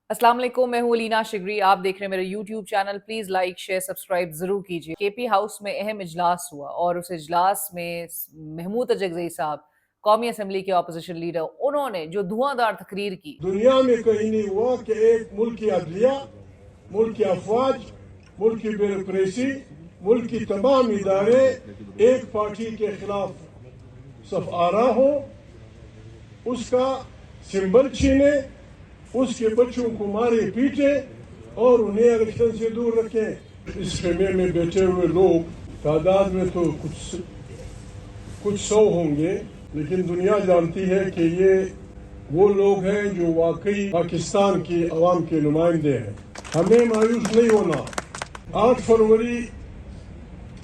अस्सलाम वालेकुम, मैं हूँ अलीना शिगरी। आप देख रहे हैं मेरा YouTube channel. Please like share subscribe ज़रूर कीजिए। केपी हाउस में अहम इजलास हुआ और उस इजलास में महमूद अजगज़ई साहब, कौमी असम्बली के अपोजिशन लीडर, उन्होंने जो धुआंधार तकरीर की। दुनिया में कहीं नहीं हुआ कि एक मुल्क की अदलिया, मुल्क की अफवाज, मुल्क की ब्यूरोक्रेसी, मुल्क की तमाम इदारे एक पार्टी के खिलाफ सफ आरा हो, उसका सिंबल छीने, उसके बच्चों को मारे पीटे और उन्हें इलेक्शन से दूर रखें। इस खेमे में बैठे हुए लोग तादाद में तो कुछ सौ होंगे, लेकिन दुनिया जानती है कि ये वो लोग हैं जो वाकई पाकिस्तान की अवाम के नुमाइंदे हैं। हमें मायूस नहीं होना। 8 फरवरी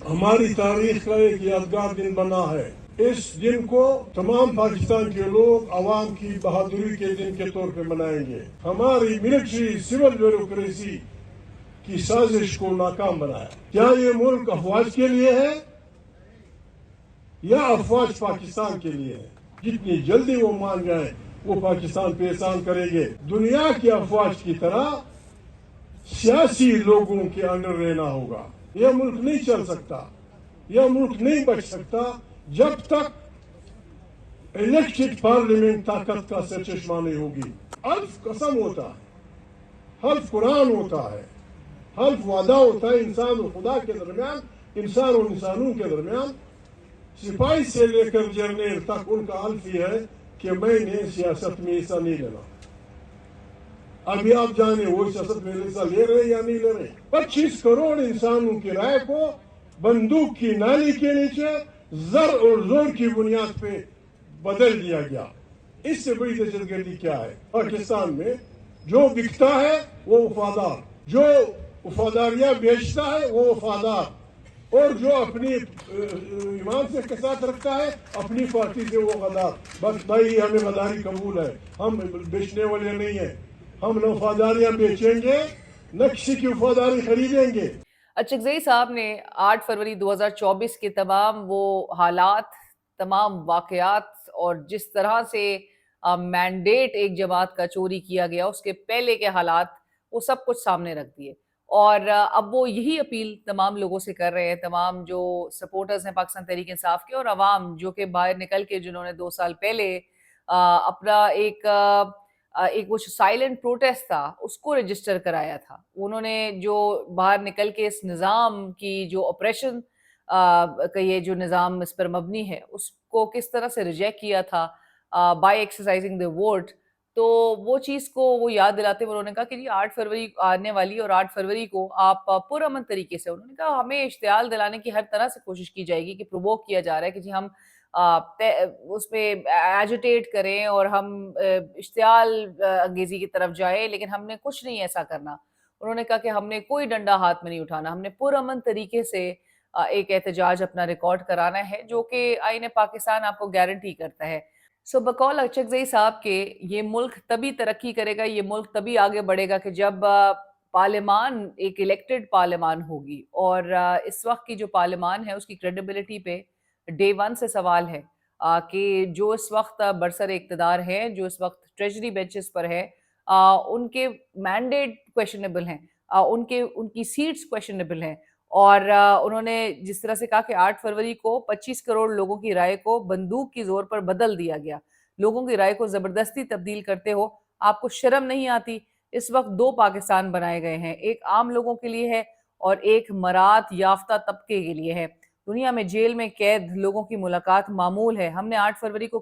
हमारी तारीख का एक यादगार दिन बना है। इस दिन को तमाम पाकिस्तान के लोग अवाम की बहादुरी के दिन के तौर पे मनाएंगे। हमारी मिलिट्री सिविल ब्यूरोक्रेसी की साजिश को नाकाम बनाया। क्या ये मुल्क अफवाज के लिए है या अफवाज पाकिस्तान के लिए है? जितनी जल्दी वो मान जाए वो पाकिस्तान पे एहसान करेंगे। दुनिया की अफवाज की तरह सियासी लोगों के अंडर रहना होगा। यह मुल्क नहीं चल सकता, यह मुल्क नहीं बच सकता जब तक इलेक्टेड पार्लियामेंट ताकत का सरचश्मा नहीं होगी। हल्फ कसम होता है, हल्फ कुरान होता है, हल्फ वादा होता है इंसान और खुदा के दरमियान, इंसान और इंसानों के दरमियान। सिपाही से लेकर जर्नल तक उनका हल्फ ये है कि मैंने सियासत में हिस्सा नहीं लेना। अभी आप जाने वो सियासत में हिस्सा ले रहे या नहीं ले रहे। 25 करोड़ इंसानों की राय को बंदूक की नाली के नीचे जर और जोर की बुनियाद पे बदल दिया गया। इससे बड़ी दहशतगर्दी क्या है? पाकिस्तान में जो बिकता है वो वफादार, जो वफादारियां बेचता है वो वफादार, और जो अपनी ईमान से कसात रखता है अपनी पार्टी से वो गद्दार। बस भाई हमें गद्दारी कबूल है, हम बेचने वाले नहीं है। हम न वफादारियां बेचेंगे न किसी की वफादारी खरीदेंगे। अचगज़ई साहब ने 8 फरवरी 2024 के तमाम वो हालात, तमाम वाक़यात और जिस तरह से मैंडेट एक जमात का चोरी किया गया, उसके पहले के हालात, वो सब कुछ सामने रख दिए। और अब वो यही अपील तमाम लोगों से कर रहे हैं, तमाम जो सपोर्टर्स हैं पाकिस्तान तहरीक-ए-इंसाफ के और अवाम जो कि बाहर निकल के जिन्होंने 2 साल पहले अपना एक वो साइलेंट प्रोटेस्ट था, उसको रजिस्टर कराया था। उन्होंने जो बाहर निकल के इस निज़ाम की जो ऑपरेशन का ये जो निज़ाम इस पर मबनी है, उसको किस तरह से रिजेक्ट किया था बाय एक्सरसाइजिंग द वोट। तो वो चीज़ को वो याद दिलाते हुए उन्होंने कहा कि जी 8 फरवरी आने वाली और 8 फरवरी को आप पुरअमन तरीके से, उन्होंने कहा हमें इश्तियाल दिलाने की हर तरह से कोशिश की जाएगी कि प्रोवोक किया जा रहा है कि जी हम उसपे एजिटेट करें और हम इश्तियाल अंगेज़ी की तरफ जाएँ, लेकिन हमने कुछ नहीं ऐसा करना। उन्होंने कहा कि हमने कोई डंडा हाथ में नहीं उठाना, हमने पुरअमन तरीके से एक एहतजाज अपना रिकॉर्ड कराना है, जो कि आईन पाकिस्तान आपको गारंटी करता है। सो बकौल अचकज़ई साहब के ये मुल्क तभी तरक्की करेगा, ये मुल्क तभी आगे बढ़ेगा कि जब पार्लियामान एक इलेक्टेड पार्लियामान होगी और इस वक़्त की जो पार्लियामान है उसकी क्रेडिबिलिटी पे डे 1 से सवाल है कि जो इस वक़्त बरसर इक़्तिदार है, जो इस वक़्त ट्रेजरी बेंचेस पर है, उनके मैंडेट क्वेश्चनेबल हैं, उनके उनकी सीट्स क्वेश्चनेबल हैं। और उन्होंने जिस तरह से कहा कि 8 फरवरी को 25 करोड़ लोगों की राय को बंदूक की ज़ोर पर बदल दिया गया। लोगों की राय को ज़बरदस्ती तब्दील करते हो, आपको शर्म नहीं आती? इस वक़्त 2 पाकिस्तान बनाए गए हैं, एक आम लोगों के लिए है और एक मरात याफ्ता तबके के लिए है। दुनिया में जेल में कैद लोगों की मुलाकात मामूल है। हमने 8 फरवरी को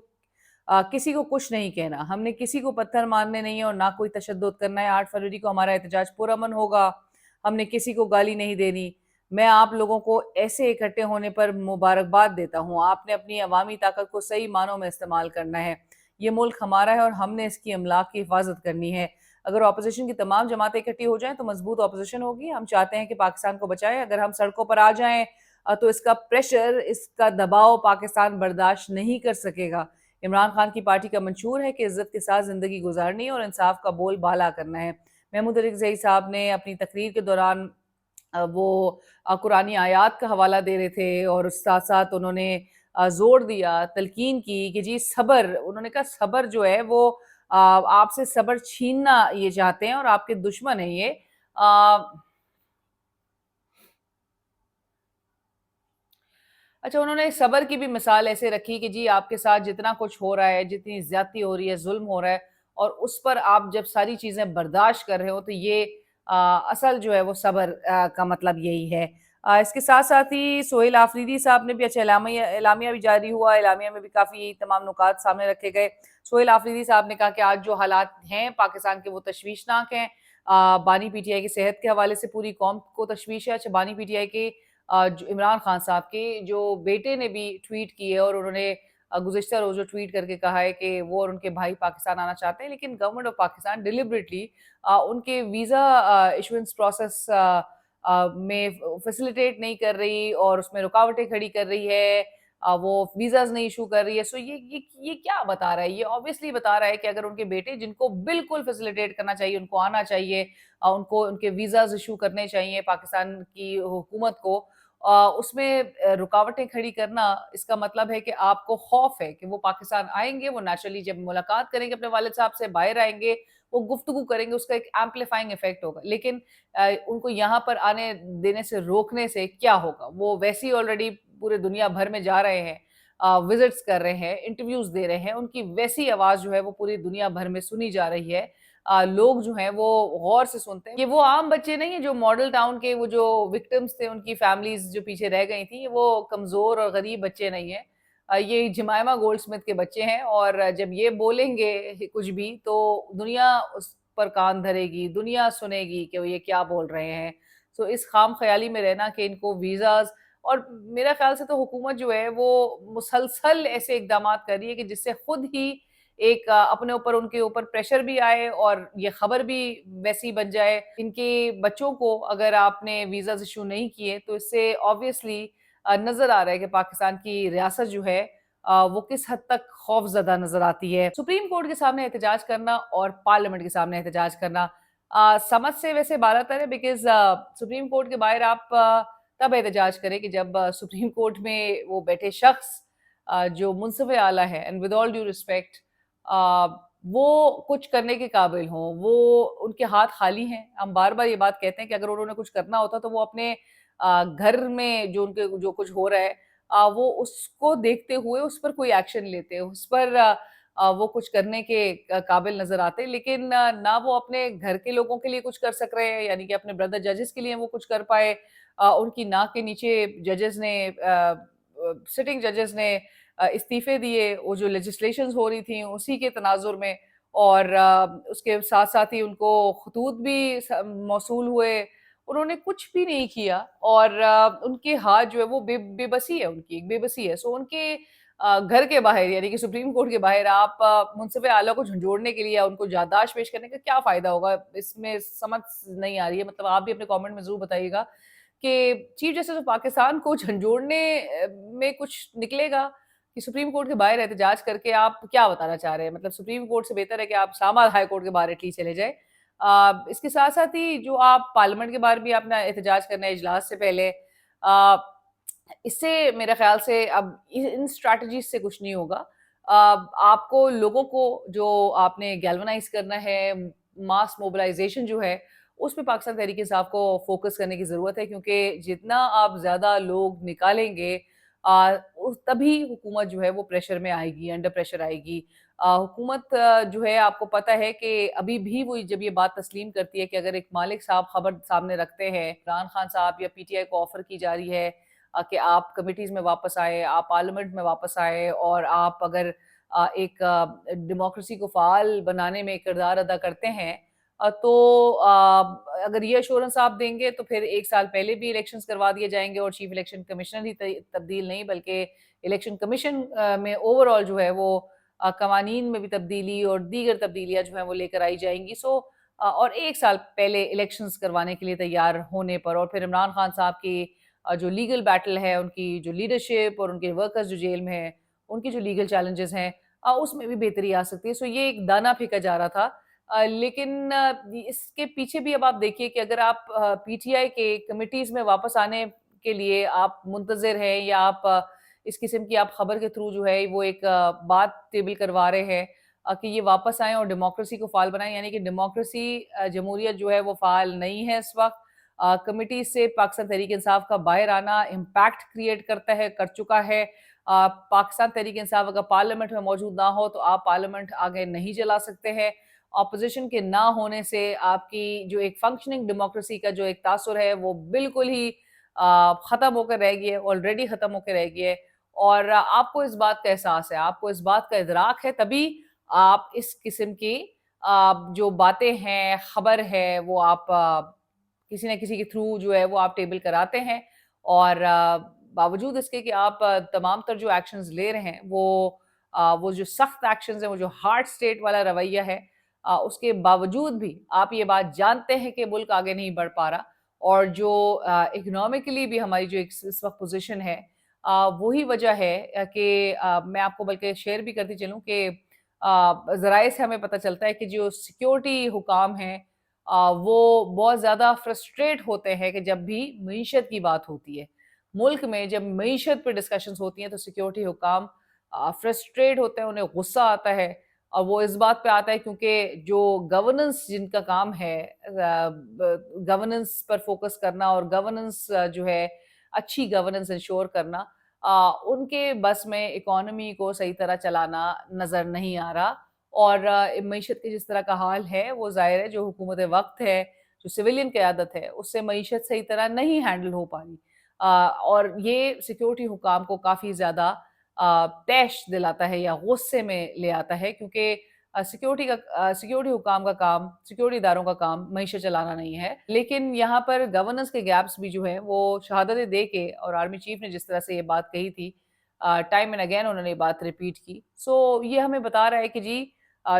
किसी को कुछ नहीं कहना, हमने किसी को पत्थर मारने नहीं है और ना कोई तशद्दुद करना है। 8 फरवरी को हमारा एहतजाज पुरअमन होगा, हमने किसी को गाली नहीं देनी। मैं आप लोगों को ऐसे इकट्ठे होने पर मुबारकबाद देता हूँ। आपने अपनी अवामी ताकत को सही मानों में इस्तेमाल करना है। ये मुल्क हमारा है और हमने इसकी अमलाक की हिफाजत करनी है। अगर ऑपोजिशन की तमाम जमातें इकट्ठी हो जाएँ तो मजबूत ऑपोजिशन होगी। हम चाहते हैं कि पाकिस्तान को बचाएँ। अगर हम सड़कों पर आ जाएँ तो इसका प्रेशर, इसका दबाव पाकिस्तान बर्दाश्त नहीं कर सकेगा। इमरान खान की पार्टी का मंशूर है कि इज्जत के साथ ज़िंदगी गुजारनी है और इंसाफ का बोल बाला करना है। महमूद अलीज़ई साहब ने अपनी तकरीर के दौरान वो कुरानी आयात का हवाला दे रहे थे और साथ-साथ उन्होंने ज़ोर दिया, तलकीन की कि जी सब्र, उन्होंने कहा सब्र जो है वो आपसे सब्र छीनना ये चाहते हैं और आपके दुश्मन हैं ये। अच्छा, उन्होंने सब्र की भी मिसाल ऐसे रखी कि जी आपके साथ जितना कुछ हो रहा है, जितनी ज़्यादती हो रही है, ज़ुल्म हो रहा है और उस पर आप जब सारी चीज़ें बर्दाश्त कर रहे हो तो ये असल जो है वो सब्र का मतलब यही है। इसके साथ-साथ ही सोहेल आफरीदी साहब ने भी अच्छा एलामिया एलामिया भी जारी हुआ, एलामिया में भी काफ़ी तमाम नुकात सामने रखे गए। सोहेल आफरीदी साहब ने कहा कि आज जो हालात हैं पाकिस्तान के वो तशवीशनाक हैं। बानी पीटीआई की सेहत के हवाले से पूरी कौम को तशवीश है। अच्छा, बानी पीटीआई के जो इमरान खान साहब के जो बेटे ने भी ट्वीट की है और उन्होंने गुज़िश्ता रोज़ ट्वीट करके कहा है कि वो और उनके भाई पाकिस्तान आना चाहते हैं, लेकिन गवर्नमेंट ऑफ पाकिस्तान डिलिबरेटली उनके वीज़ा इशुएंस प्रोसेस में फैसिलिटेट नहीं कर रही और उसमें रुकावटें खड़ी कर रही है। वो वीज़ाज़ नहीं इश्यू कर रही है। सो ये क्या बता रहा है? ये ऑब्वियसली बता रहा है कि अगर उनके बेटे जिनको बिल्कुल फैसिलिटेट करना चाहिए, उनको आना चाहिए, उनको उनके वीज़ाज़ इश्यू करने चाहिए पाकिस्तान की हुकूमत को, उसमें रुकावटें खड़ी करना, इसका मतलब है कि आपको खौफ है कि वो पाकिस्तान आएँगे, वो नेचुरली जब मुलाकात करेंगे अपने वालिद साहब से, बाहर आएँगे, वो गुफ्तगू करेंगे, उसका एक एम्प्लीफाइंग इफ़ेक्ट होगा। लेकिन उनको यहाँ पर आने देने से रोकने से क्या होगा? वो वैसे ही ऑलरेडी पूरे दुनिया भर में जा रहे हैं, विज़िट्स कर रहे हैं, इंटरव्यूज़ दे रहे हैं, उनकी वैसी आवाज़ जो है वो पूरी दुनिया भर में सुनी जा रही है। लोग जो हैं वो गौर से सुनते हैं। ये वो आम बच्चे नहीं हैं जो मॉडल टाउन के वो जो विक्टिम्स थे, उनकी फैमिलीज़ जो पीछे रह गई थी, वो कमज़ोर और गरीब बच्चे नहीं हैं। ये जमाइमा गोल्डस्मिथ के बच्चे हैं और जब ये बोलेंगे कुछ भी तो दुनिया उस पर कान धरेगी, दुनिया सुनेगी कि वो ये क्या बोल रहे हैं। तो इस खाम-ख़याली में रहना कि इनको वीज़ाज़ और मेरा ख़्याल से तो हुकूमत जो है वो मुसलसल ऐसे इक़दामात कर रही है कि जिससे खुद ही एक अपने ऊपर उनके ऊपर प्रेशर भी आए और ये खबर भी वैसी बन जाए। इनके बच्चों को अगर आपने वीज़ाज़ इश्यू नहीं किए तो इससे ऑब्वियसली नज़र आ रहा है कि पाकिस्तान की रियासत जो है वो किस हद तक खौफ़ज़दा नज़र आती है। सुप्रीम कोर्ट के सामने एहतजाज करना और पार्लियामेंट के सामने एहतजाज करना समझ से वैसे बालातर है बिकॉज़ सुप्रीम कोर्ट के बाहर आप तब एहतजाज करें कि जब सुप्रीम कोर्ट में वो बैठे शख्स जो मुंसिफ़ आला है and with all due respect अ, वो कुछ करने के काबिल हों, वो उनके हाथ खाली हैं। हम बार-बार ये बात कहते हैं कि अगर उन्होंने कुछ करना होता तो वो अपने घर में जो उनके जो कुछ हो रहा है वो उसको देखते हुए उस पर कोई एक्शन लेते, उस पर वो कुछ करने के काबिल नज़र आते। लेकिन ना वो अपने घर के लोगों के लिए कुछ कर सक रहे हैं, यानी कि अपने ब्रदर जजेस के लिए वो कुछ कर पाए। उनकी नाक के नीचे जजेस ने सिटिंग जजेस ने इस्तीफ़े दिए, वो जो लेजिस्लेशंस हो रही थी उसी के तनाज़ुर में और उसके साथ-साथ ही उनको खतूत भी मौसूल हुए। उन्होंने कुछ भी नहीं किया और उनके हाथ जो है वो बेबसी है उनकी, एक बेबसी है। सो उनके घर के बाहर यानी कि सुप्रीम कोर्ट के बाहर आप मुंसिफ़ आला को झंझोड़ने के लिए या उनको याददाश्त पेश करने का क्या फ़ायदा होगा? इसमें समझ नहीं आ रही है। मतलब आप भी अपने कमेंट में ज़रूर बताइएगा कि चीफ जस्टिस ऑफ पाकिस्तान को झंझोड़ने में कुछ निकलेगा कि सुप्रीम कोर्ट के बाहर एहतजाज करके आप क्या बताना चाह रहे हैं? मतलब सुप्रीम कोर्ट से बेहतर है कि आप इस्लामाबाद हाई कोर्ट के बाहर एटलीस्ट चले जाएँ। इसके साथ-साथ ही जो आप पार्लियामेंट के बाहर भी अपना एहतजाज करना है इजलास से पहले अ, इससे मेरे ख़्याल से अब इन स्ट्रैटेजीज़ से कुछ नहीं होगा। आपको लोगों को जो आपने गैल्वेनाइज़ करना है, मास मोबिलाइज़ेशन जो है, उसपे पाकिस्तान तहरीक-ए-इंसाफ को फ़ोकस करने की ज़रूरत है क्योंकि जितना आप ज़्यादा लोग निकालेंगे उस तभी हुकूमत जो है वो प्रेशर में आएगी, अंडर प्रेशर आएगी। हुकूमत जो है आपको पता है कि अभी भी वो जब ये बात तस्लीम करती है कि अगर एक मालिक साहब खबर सामने रखते हैं, इमरान खान साहब या पीटीआई को ऑफ़र की जा रही है कि आप कमिटीज़ में वापस आएँ, आप पार्लियामेंट में वापस आएँ और आप अगर एक डेमोक्रेसी को फ़ाल बनाने में किरदार अदा करते हैं तो अगर ये एश्योरेंस आप देंगे तो फिर 1 साल पहले भी इलेक्शंस करवा दिए जाएँगे और चीफ इलेक्शन कमिश्नर ही तब्दील नहीं बल्कि इलेक्शन कमीशन में ओवरऑल जो है वो कवानीन में भी तब्दीली और दीगर तब्दीलियाँ जो हैं वो लेकर आई जाएँगी। सो और 1 साल पहले इलेक्शंस करवाने के लिए तैयार होने पर और फिर इमरान खान साहब की जो लीगल बैटल है, उनकी जो लीडरशिप और उनके वर्कर्स जो जेल में हैं, उनकी जो लीगल चैलेंजेस हैं उसमें भी बेहतरी आ सकती है। सो ये एक दाना फेंका जा रहा था। लेकिन इसके पीछे भी अब आप देखिए कि अगर आप पीटीआई के कमिटीज़ में वापस आने के लिए आप मुंतज़िर हैं या आप इस किस्म की आप खबर के थ्रू जो है वो एक बात टेबल करवा रहे हैं کہ یہ واپس آئیں اور ڈیموکریسی کو فعال بنائیں، یعنی کہ ڈیموکریسی جمہوریت جو ہے وہ فعال نہیں ہے اس وقت. کمیٹی سے پاکستان تحریک انصاف کا باہر آنا امپیکٹ کریٹ کرتا ہے، کر چکا ہے. پاکستان تحریک انصاف اگر پارلیمنٹ میں موجود نہ ہو تو آپ پارلیمنٹ آگے نہیں چلا سکتے ہیں. اپوزیشن کے نہ ہونے سے آپ کی جو ایک فنکشننگ ڈیموکریسی کا جو ایک تاثر ہے وہ بالکل ہی ختم ہو کر رہ گئی ہے، آلریڈی ختم ہو کے رہ گئی ہے. اور آپ کو اس بات کا احساس ہے، آپ کو اس بات کا ادراک ہے، تبھی آپ اس قسم کی جو باتیں ہیں، خبر ہے، وہ آپ کسی نہ کسی کے تھرو جو ہے وہ آپ ٹیبل کراتے ہیں. اور باوجود اس کے کہ آپ تمام تر جو ایکشنز لے رہے ہیں وہ جو سخت ایکشنز ہیں، وہ جو ہارڈ سٹیٹ والا رویہ ہے، اس کے باوجود بھی آپ یہ بات جانتے ہیں کہ ملک آگے نہیں بڑھ پا رہا. اور جو اکنامکلی بھی ہماری جو اس وقت پوزیشن ہے، وہی وجہ ہے کہ میں آپ کو بلکہ شیئر بھی کرتی چلوں کہ ذرائع سے ہمیں پتہ چلتا ہے کہ جو سیکیورٹی حکام ہیں وہ بہت زیادہ فرسٹریٹ ہوتے ہیں کہ جب بھی معیشت کی بات ہوتی ہے. ملک میں جب معیشت پہ ڈسکشنز ہوتی ہیں تو سیکیورٹی حکام فرسٹریٹ ہوتے ہیں، انہیں غصہ آتا ہے. اور وہ اس بات پہ آتا ہے کیونکہ جو گورننس جن کا کام ہے، گورننس پر فوکس کرنا اور گورننس جو ہے اچھی گورننس انشور کرنا، ان کے بس میں اکانومی کو صحیح طرح چلانا نظر نہیں آ رہا. اور معیشت کے جس طرح کا حال ہے وہ ظاہر ہے جو حکومت وقت ہے، جو سویلین قیادت ہے، اس سے معیشت صحیح طرح نہیں ہینڈل ہو پا رہی. اور یہ سیکیورٹی حکام کو کافی زیادہ طیش دلاتا ہے یا غصے میں لے آتا ہے، کیونکہ سیکیورٹی حکام کا کام، سیکیورٹی اداروں کا کام معیشت چلانا نہیں ہے. لیکن یہاں پر گورننس کے گیپس بھی جو ہیں وہ شہادتیں دے کے، اور آرمی چیف نے جس طرح سے یہ بات کہی تھی، ٹائم اینڈ اگین انہوں نے یہ بات ریپیٹ کی. سو یہ ہمیں بتا رہا ہے کہ جی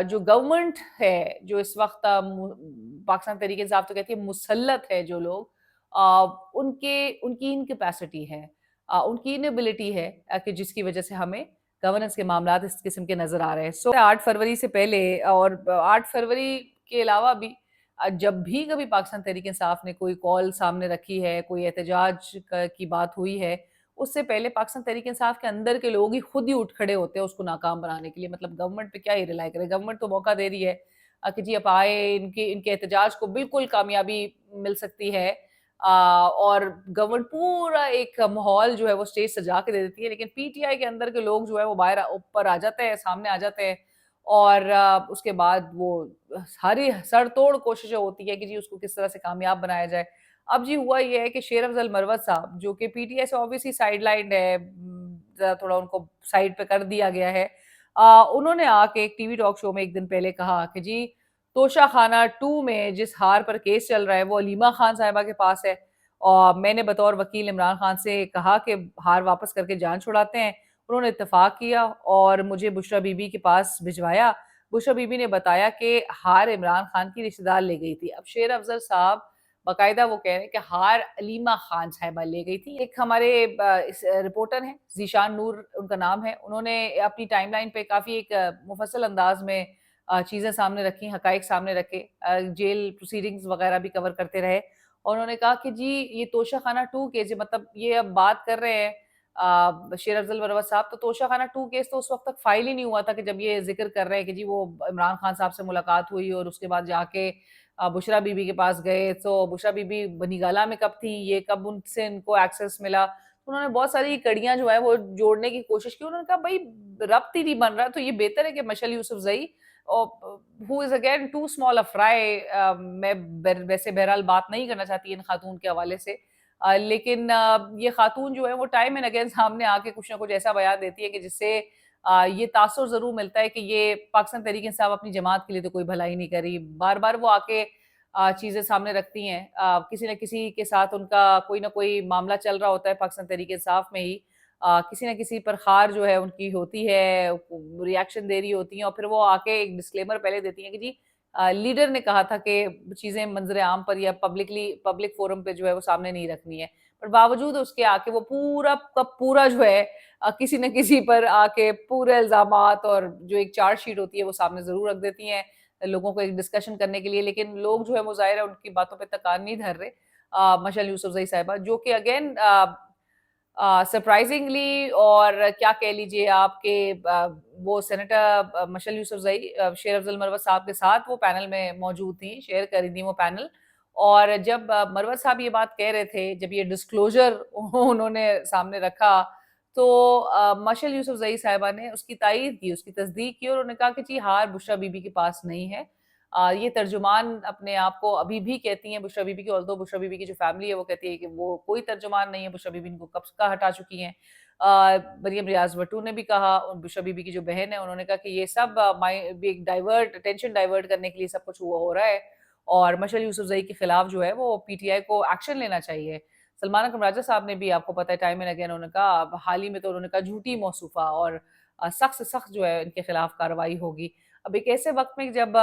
جو گورنمنٹ ہے، جو اس وقت پاکستان تحریک انصاف تو کہتی ہے مسلط ہے، جو لوگ ان کی انکیپیسٹی ہے، ان کی انیبلٹی ہے کہ جس کی وجہ سے ہمیں گورننس کے معاملات اس قسم کے نظر آ رہے ہیں. 8 فروری سے پہلے اور 8 فروری کے علاوہ بھی جب بھی کبھی پاکستان تحریک انصاف نے کوئی کال سامنے رکھی ہے، کوئی احتجاج کی بات ہوئی ہے، اس سے پہلے پاکستان تحریک انصاف کے اندر کے لوگ ہی خود ہی اٹھ کھڑے ہوتے ہیں اس کو ناکام بنانے کے لیے. مطلب گورنمنٹ پہ کیا ہی ریلائی کرے، گورنمنٹ تو موقع دے رہی ہے کہ جی اب آئے، ان کے احتجاج کو بالکل کامیابی مل سکتی ہے. اور گورنمنٹ پورا ایک ماحول جو ہے وہ اسٹیج سجا کے دے دیتی ہے، لیکن پی ٹی آئی کے اندر کے لوگ جو ہے وہ باہر اوپر آ جاتے ہیں، سامنے آ جاتے ہیں. اور اس کے بعد وہ ساری سر توڑ کوششیں ہوتی ہے کہ جی اس کو کس طرح سے کامیاب بنایا جائے. اب جی ہوا یہ ہے کہ شیر افضل مروت صاحب، جو کہ پی ٹی آئی سے obviously سائیڈ لائنڈ ہے، تھوڑا ان کو سائیڈ پہ کر دیا گیا ہے، انہوں نے آ کے ایک ٹی وی ٹاک شو میں ایک دن پہلے کہا کہ جی توشہ خانہ 2 میں جس ہار پر کیس چل رہا ہے وہ علیمہ خان صاحبہ کے پاس ہے، اور میں نے بطور وکیل عمران خان سے کہا کہ ہار واپس کر کے جان چھڑاتے ہیں. انہوں نے اتفاق کیا اور مجھے بشرا بی بی کے پاس بھجوایا. بشرا بی بی نے بتایا کہ ہار عمران خان کی رشتہ دار لے گئی تھی. اب شیر افضل صاحب باقاعدہ وہ کہہ رہے ہیں کہ ہار علیمہ خان صاحبہ لے گئی تھی. ایک ہمارے رپورٹر ہیں ذیشان نور ان کا نام ہے، انہوں نے اپنی ٹائم لائن پہ کافی ایک مفصل انداز میں چیزیں سامنے رکھی، حقائق سامنے رکھے، جیل پروسیڈنگز وغیرہ بھی کور کرتے رہے. اور انہوں نے کہا کہ جی یہ توشہ خانہ 2 کیس، مطلب یہ اب بات کر رہے ہیں شیر افضل مروت صاحب، تو توشہ خانہ 2 کیس تو اس وقت تک فائل ہی نہیں ہوا تھا کہ جب یہ ذکر کر رہے ہیں کہ جی وہ عمران خان صاحب سے ملاقات ہوئی اور اس کے بعد جا کے بشرا بی بی کے پاس گئے. تو بشرا بی بی بنی گالہ میں کب تھی، یہ کب ان سے ان کو ایکسس ملا. انہوں نے بہت ساری کڑیاں جو ہے وہ جوڑنے کی کوشش کی. انہوں نے کہا بھائی ربط ہی نہیں بن رہا، تو یہ بہتر ہے کہ مشعل یوسف Zai who is again too small a fry، میں ویسے بہرحال بات نہیں کرنا چاہتی ان خاتون کے حوالے سے، لیکن یہ خاتون جو ہے وہ ٹائم اینڈ اگین سامنے آ کے کچھ نہ کچھ ایسا بیان دیتی ہے کہ جس سے یہ تاثر ضرور ملتا ہے کہ یہ پاکستان تحریک انصاف اپنی جماعت کے لیے تو کوئی بھلائی نہیں کر رہی. بار بار وہ آ کے چیزیں سامنے رکھتی ہیں، کسی نہ کسی کے ساتھ ان کا کوئی نہ کوئی معاملہ چل رہا ہوتا ہے پاکستان تحریک انصاف میں ہی، کسی نہ کسی پر خار جو ہے ان کی ہوتی ہے، ریاکشن دے رہی ہوتی ہیں، اور پھر وہ آ کے ایک ڈسکلیمر پہلے دیتی ہیں کہ جی لیڈر نے کہا تھا کہ چیزیں منظر عام پر یا پبلک فورم پہ جو ہے وہ سامنے نہیں رکھنی ہے. پر باوجود اس کے آ کے وہ پورا کا پورا جو ہے کسی نہ کسی پر آ کے پورے الزامات اور جو ایک چارج شیٹ ہوتی ہے وہ سامنے ضرور رکھ دیتی ہیں لوگوں کو ایک ڈسکشن کرنے کے لیے. لیکن لوگ جو ہے وہ ظاہر ہے ان کی باتوں پہ تکان نہیں دھر رہے. مشعل یوسف زئی صاحبہ جو کہ اگین सरप्राइजिंगली और क्या कह लीजिए आपके वो सेनेटर मशल यूसुफजई शेर अफजल मरवत साहब के साथ वो पैनल में मौजूद थी, शेयर करी थी वो पैनल। और जब मरवत साहब ये बात कह रहे थे, जब ये डिस्क्लोजर उन्होंने सामने रखा, तो मशल यूसुफजई साहिबा ने उसकी तायीद की, उसकी तस्दीक की और उन्होंने कहा कि जी हार बुशरा बीबी के पास नहीं है। ये तर्जुमान अपने आप को अभी भी कहती हैं बुशरा बीबी की, ऑल्दो बुशरा बीबी की जो फैमिली है वो कहती है कि वो कोई तर्जुमान नहीं है, बुशरा बीबी इनको कब का हटा चुकी हैं। मरियम रियाज भट्टू ने भी कहा, और बुशरा बीबी की जो बहन है उन्होंने कहा कि ये सब एक डाइवर्ट टेंशन डाइवर्ट करने के लिए सब कुछ हुआ हो रहा है, और मशल यूसुफजई के खिलाफ जो है वो पीटीआई को एक्शन लेना चाहिए। सलमान अकरम राजा साहब ने भी, आपको पता है, टाइम एंड अगेन उन्होंने कहा, अब हाल ही में तो उन्होंने कहा झूठी मौसूफा, और सख्त से सख्त जो है इनके खिलाफ कार्रवाई होगी। अब एक ऐसे वक्त में जब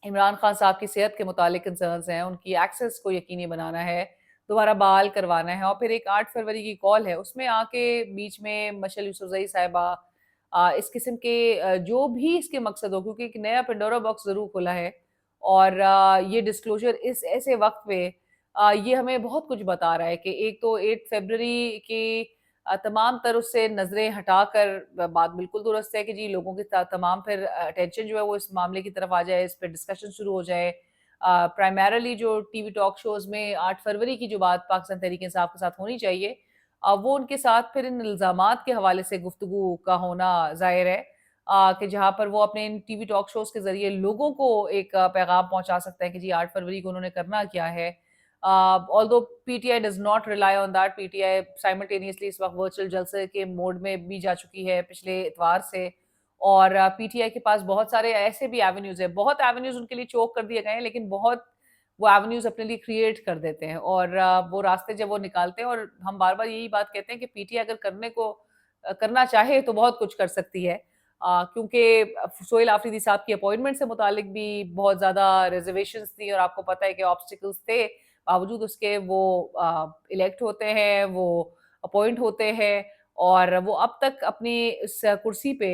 इमरान खान साहब की सेहत के मुतालिक कंसर्न्स हैं, उनकी एक्सेस को यकीनी बनाना है, दोबारा बहाल करवाना है, और फिर एक 8 फरवरी की कॉल है, उसमें आके बीच में मशल यूसुफजई साहिबा इस किस्म के जो भी इसके मकसद हो, क्योंकि एक नया पेंडोरा बॉक्स ज़रूर खुला है, और ये डिस्क्लोज़र इस ऐसे वक़्त पे ये हमें बहुत कुछ बता रहा है कि एक तो 8 फरवरी की तमाम तर उससे नज़रें हटाकर बात बिल्कुल दुरुस्त है कि जी लोगों की तमाम फिर अटेंशन जो है वो इस मामले की तरफ आ जाए, इस पे डिस्कशन शुरू हो जाए। प्राइमरीली जो टीवी टॉक शोज़ में 8 फरवरी की जो बात पाकिस्तान तहरीक इंसाफ के साथ होनी चाहिए, वो उनके साथ फिर इन इल्ज़ामात के हवाले से गुफ्तगू का होना ज़ाहिर है, कि जहाँ पर वो अपने इन टीवी टॉक शोज़ के ज़रिए लोगों को एक पैगाम पहुँचा सकते हैं कि जी 8 फरवरी को उन्होंने करना क्या है। Although PTI does not rely on that, PTI simultaneously इस वक़्त वर्चुअल जलसे के मोड में भी जा चुकी है पिछले इतवार से, और पीटीआई के पास बहुत सारे ऐसे भी एवेन्यूज़ हैं, बहुत एवेन्यूज़ उनके लिए चोक कर दिए गए हैं, लेकिन बहुत वो एवेन्यूज़ अपने लिए क्रिएट कर देते हैं, और वो रास्ते जब वो निकालते हैं, और हम बार-बार यही बात कहते हैं कि पीटीआई अगर करना चाहे तो बहुत कुछ कर सकती है। क्योंकि सोहेल आफरीदी साहब की अपॉइंटमेंट से मुतालिक भी बहुत ज़्यादा रिज़र्वेशंस थी, और आपको पता है कि ऑब्स्टिकल्स थे, बावजूद उसके वो इलेक्ट होते हैं, वो अपॉइंट होते हैं, और वो अब तक अपनी इस कुर्सी पे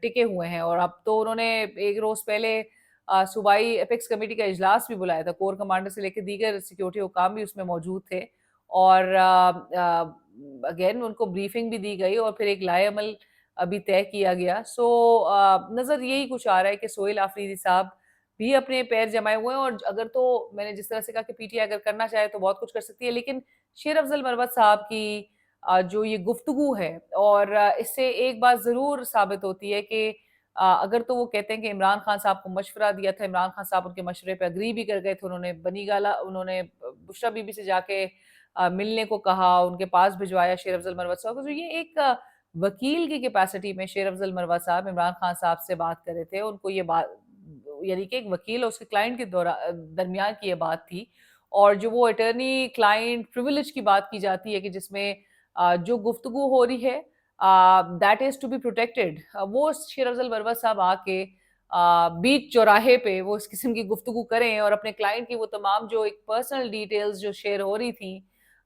टिके हुए हैं, और अब तो उन्होंने एक रोज़ पहले सूबाई एपेक्स कमेटी का इजलास भी बुलाया था, कोर कमांडर से लेकर दीगर सिक्योरिटी हुकाम भी उसमें मौजूद थे, और अगेन उनको ब्रीफिंग भी दी गई, और फिर एक लाएअमल अभी तय किया गया। सो नज़र यही कुछ आ रहा है कि सोहेल आफरीदी साहब भी अपने पैर जमाए हुए हैं, और अगर तो मैंने जिस तरह से कहा कि पीटीआई अगर करना चाहे तो बहुत कुछ कर सकती है, लेकिन शेर अफजल मरवत साहब की जो ये गुफ्तगू है, और इससे एक बात ज़रूर साबित होती है कि अगर तो वो कहते हैं कि इमरान खान साहब को मशवरा दिया था, इमरान खान साहब उनके मशवरे पे एग्री भी कर गए थे, उन्होंने बनी गाला उन्होंने बुशरा बीबी से जाके मिलने को कहा, उनके पास भिजवाया शेर अफजल मरवत साहब को, तो ये एक वकील की कैपेसिटी में शेर अफजल मरवत साहब इमरान खान साहब से बात कर रहे थे, उनको ये बात, यानी कि एक वकील और उसके क्लाइंट के दरमियान की ये बात थी, और जो वो अटर्नी क्लाइंट प्रिविलेज की बात की जाती है कि जिसमें जो गुफ्तगू हो रही है that is to be protected, वो शेर अफजल मरवत साहब आके बीच चौराहे पे वो इस किस्म की गुफ्तगू करें, और अपने क्लाइंट की वो तमाम जो एक पर्सनल डिटेल्स जो शेयर हो रही थी,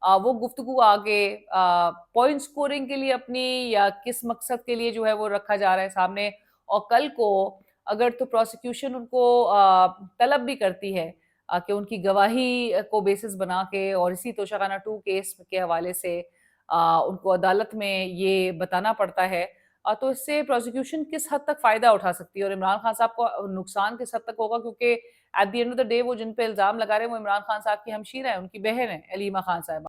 वो गुफ्तगू आगे पॉइंट स्कोरिंग के लिए अपनी, या किस मकसद के लिए जो है वो रखा जा रहा है सामने, और कल को अगर तो प्रोसिक्यूशन उनको तलब भी करती है कि उनकी गवाही को बेसिस बना के, और इसी तोशाखाना 2 केस के हवाले से उनको अदालत में ये बताना पड़ता है, तो इससे प्रोसिक्यूशन किस हद तक फ़ायदा उठा सकती है, और इमरान खान साहब को नुकसान किस हद तक होगा, क्योंकि at the end of the day वो जिन पे इल्ज़ाम लगा रहे हैं वो इमरान खान साहब की हमशीरा है, उनकी बहन है अलीमा खान साहिबा।